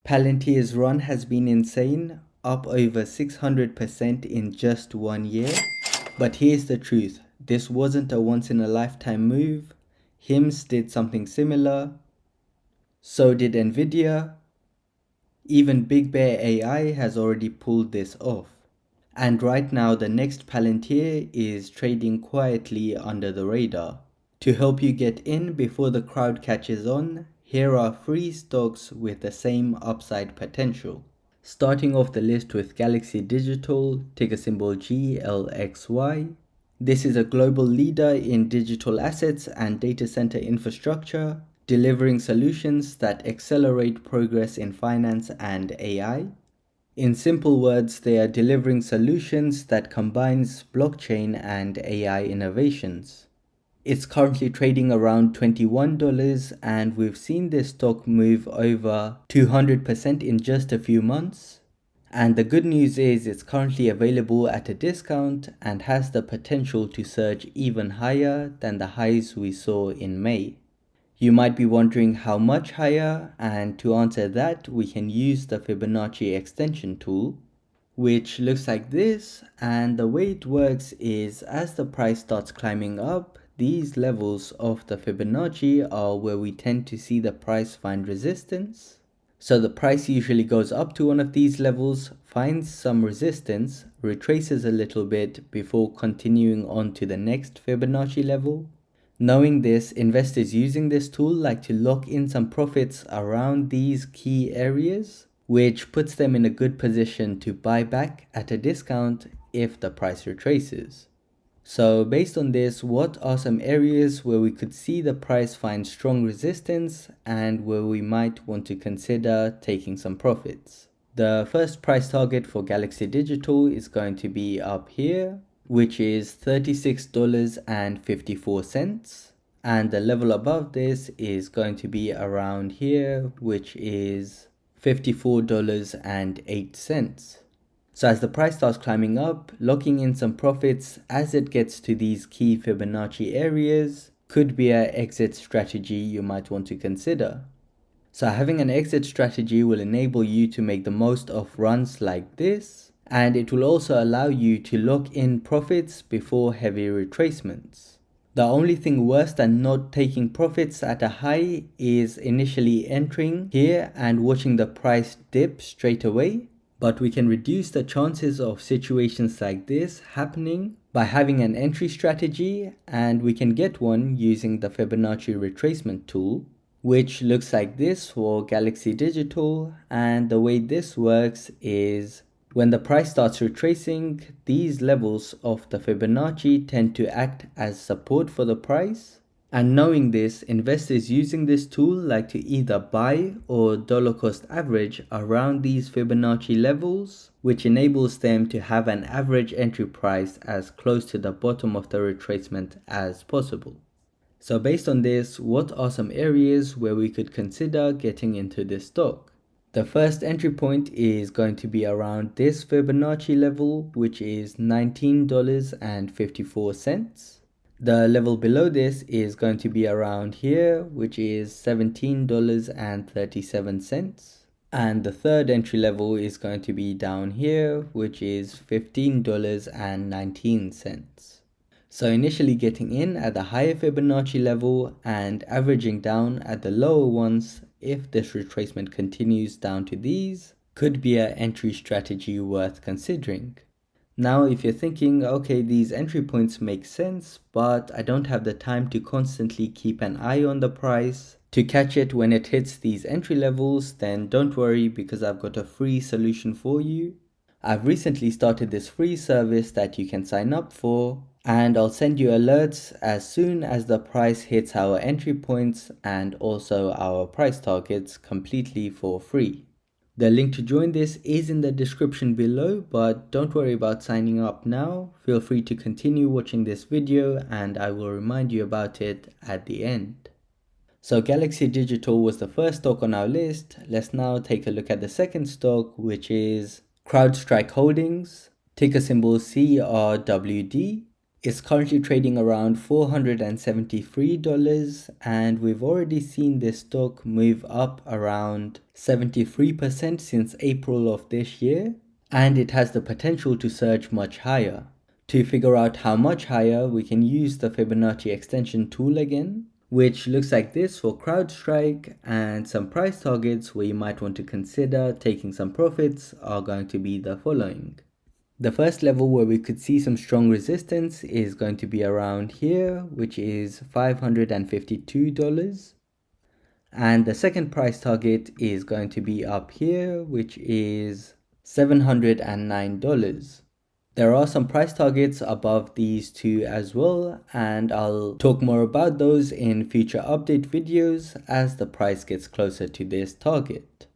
Palantir's run has been insane, up over 600% in just 1 year. But here's the truth, this wasn't a once in a lifetime move. HIMS did something similar, so did Nvidia. Even Big Bear AI has already pulled this off. And right now the next Palantir is trading quietly under the radar. To help you get in before the crowd catches on, here are 3 stocks with the same upside potential. Starting off the list with GLXY Digital, ticker symbol GLXY. This is a global leader in digital assets and data center infrastructure, delivering solutions that accelerate progress in finance and AI. In simple words, they are delivering solutions that combines blockchain and AI innovations. It's currently trading around $21 and we've seen this stock move over 200% in just a few months. And the good news is it's currently available at a discount and has the potential to surge even higher than the highs we saw in May. You might be wondering how much higher, and to answer that we can use the Fibonacci extension tool, which looks like this, and the way it works is as the price starts climbing up, these levels of the Fibonacci are where we tend to see the price find resistance. So the price usually goes up to one of these levels, finds some resistance, retraces a little bit before continuing on to the next Fibonacci level. Knowing this, investors using this tool like to lock in some profits around these key areas, which puts them in a good position to buy back at a discount if the price retraces. So based on this, what are some areas where we could see the price find strong resistance and where we might want to consider taking some profits? The first price target for GLXY Digital is going to be up here, which is $36.54. And the level above this is going to be around here, which is $54.08. So as the price starts climbing up, locking in some profits as it gets to these key Fibonacci areas could be an exit strategy you might want to consider. So having an exit strategy will enable you to make the most of runs like this, and it will also allow you to lock in profits before heavy retracements. The only thing worse than not taking profits at a high is initially entering here and watching the price dip straight away. But we can reduce the chances of situations like this happening by having an entry strategy, and we can get one using the Fibonacci retracement tool, which looks like this for GLXY Digital. And the way this works is when the price starts retracing, these levels of the Fibonacci tend to act as support for the price. And knowing this, investors using this tool like to either buy or dollar cost average around these Fibonacci levels, which enables them to have an average entry price as close to the bottom of the retracement as possible. So based on this, what are some areas where we could consider getting into this stock? The first entry point is going to be around this Fibonacci level, which is $19.54. The level below this is going to be around here, which is $17.37. And the third entry level is going to be down here, which is $15.19. So initially getting in at the higher Fibonacci level and averaging down at the lower ones if this retracement continues down to these could be an entry strategy worth considering. Now, if you're thinking, okay, these entry points make sense, but I don't have the time to constantly keep an eye on the price to catch it when it hits these entry levels, then don't worry because I've got a free solution for you. I've recently started this free service that you can sign up for, and I'll send you alerts as soon as the price hits our entry points and also our price targets completely for free. The link to join this is in the description below, but don't worry about signing up now. Feel free to continue watching this video and I will remind you about it at the end. So GLXY Digital was the first stock on our list. Let's now take a look at the second stock, which is CrowdStrike Holdings, ticker symbol CRWD. It's currently trading around $473, and we've already seen this stock move up around 73% since April of this year, and it has the potential to surge much higher. To figure out how much higher, we can use the Fibonacci extension tool again, which looks like this for CrowdStrike, and some price targets where you might want to consider taking some profits are going to be the following. The first level where we could see some strong resistance is going to be around here, which is $552. And the second price target is going to be up here, which is $709. There are some price targets above these two as well, and I'll talk more about those in future update videos as the price gets closer to this target.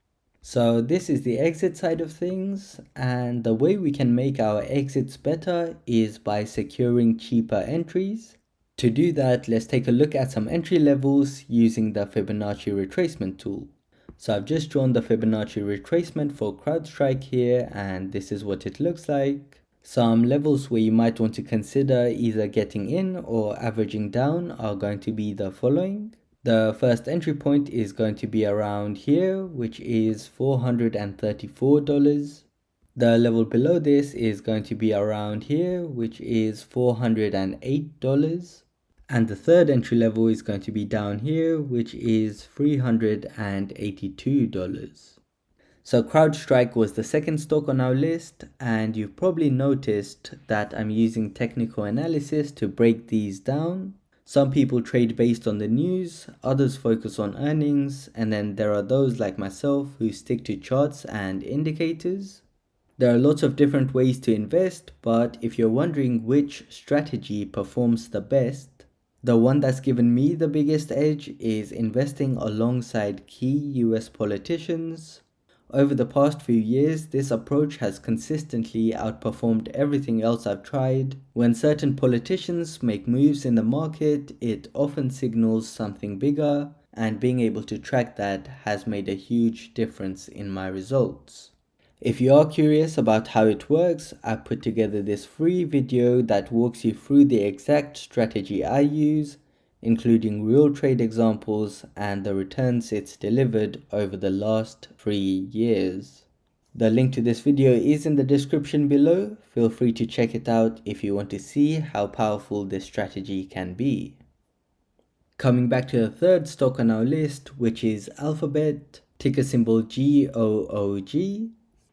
So this is the exit side of things, and the way we can make our exits better is by securing cheaper entries. To do that, let's take a look at some entry levels using the Fibonacci retracement tool. So I've just drawn the Fibonacci retracement for CrowdStrike here, and this is what it looks like. Some levels where you might want to consider either getting in or averaging down are going to be the following. The first entry point is going to be around here, which is $434. The level below this is going to be around here, which is $408. And the third entry level is going to be down here, which is $382. So CrowdStrike was the second stock on our list, and you've probably noticed that I'm using technical analysis to break these down. Some people trade based on the news, others focus on earnings, and then there are those like myself who stick to charts and indicators. There are lots of different ways to invest, but if you're wondering which strategy performs the best, the one that's given me the biggest edge is investing alongside key US politicians. Over the past few years, this approach has consistently outperformed everything else I've tried. When certain politicians make moves in the market, it often signals something bigger, and being able to track that has made a huge difference in my results. If you are curious about how it works, I've put together this free video that walks you through the exact strategy I use, including real trade examples and the returns it's delivered over the last 3 years. The link to this video is in the description below. Feel free to check it out if you want to see how powerful this strategy can be. Coming back to the third stock on our list, which is Alphabet, ticker symbol GOOG.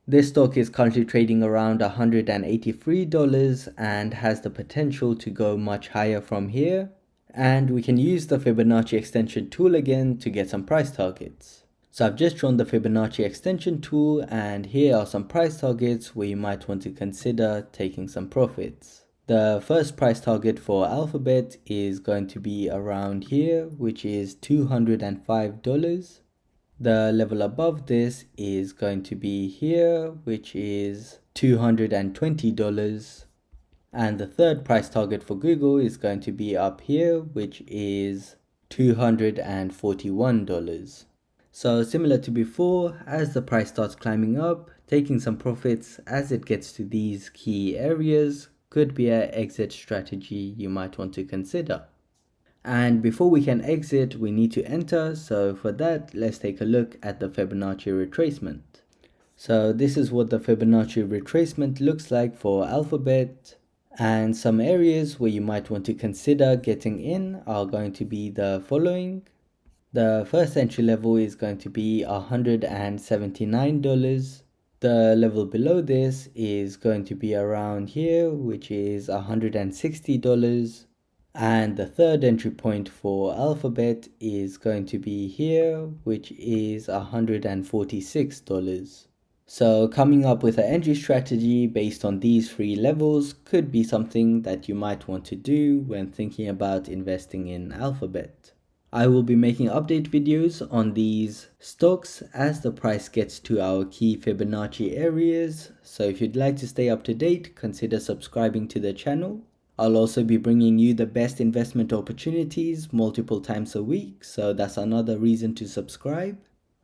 This stock is currently trading around $183 and has the potential to go much higher from here. And we can use the Fibonacci extension tool again to get some price targets. So I've just drawn the Fibonacci extension tool, and here are some price targets where you might want to consider taking some profits. The first price target for Alphabet is going to be around here, which is $205. The level above this is going to be here, which is $220. And the third price target for Google is going to be up here, which is $241. So similar to before, as the price starts climbing up, taking some profits as it gets to these key areas could be an exit strategy you might want to consider. And before we can exit, we need to enter. So for that, let's take a look at the Fibonacci retracement. So this is what the Fibonacci retracement looks like for Alphabet. And some areas where you might want to consider getting in are going to be the following. The first entry level is going to be $179. The level below this is going to be around here, which is $160. And the third entry point for Alphabet is going to be here, which is $146. So coming up with an entry strategy based on these three levels could be something that you might want to do when thinking about investing in Alphabet. I will be making update videos on these stocks as the price gets to our key Fibonacci areas, so if you'd like to stay up to date, consider subscribing to the channel. I'll also be bringing you the best investment opportunities multiple times a week, so that's another reason to subscribe.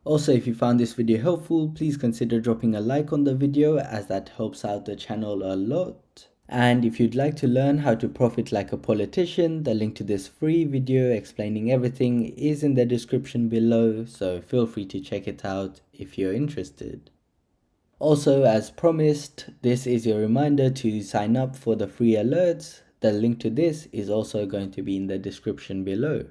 Also, if you found this video helpful, please consider dropping a like on the video as that helps out the channel a lot. And if you'd like to learn how to profit like a politician, the link to this free video explaining everything is in the description below, so feel free to check it out if you're interested. Also, as promised, this is your reminder to sign up for the free alerts. The link to this is also going to be in the description below.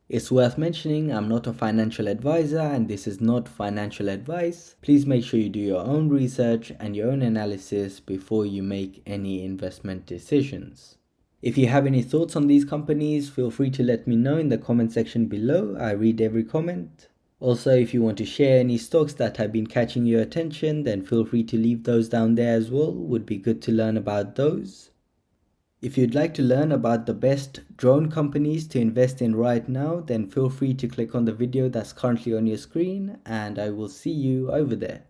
It's worth mentioning I'm not a financial advisor and this is not financial advice. Please make sure you do your own research and your own analysis before you make any investment decisions. If you have any thoughts on these companies, feel free to let me know in the comment section below. I read every comment. Also, if you want to share any stocks that have been catching your attention, then feel free to leave those down there as well. Would be good to learn about those. If you'd like to learn about the best drone companies to invest in right now, then feel free to click on the video that's currently on your screen and I will see you over there.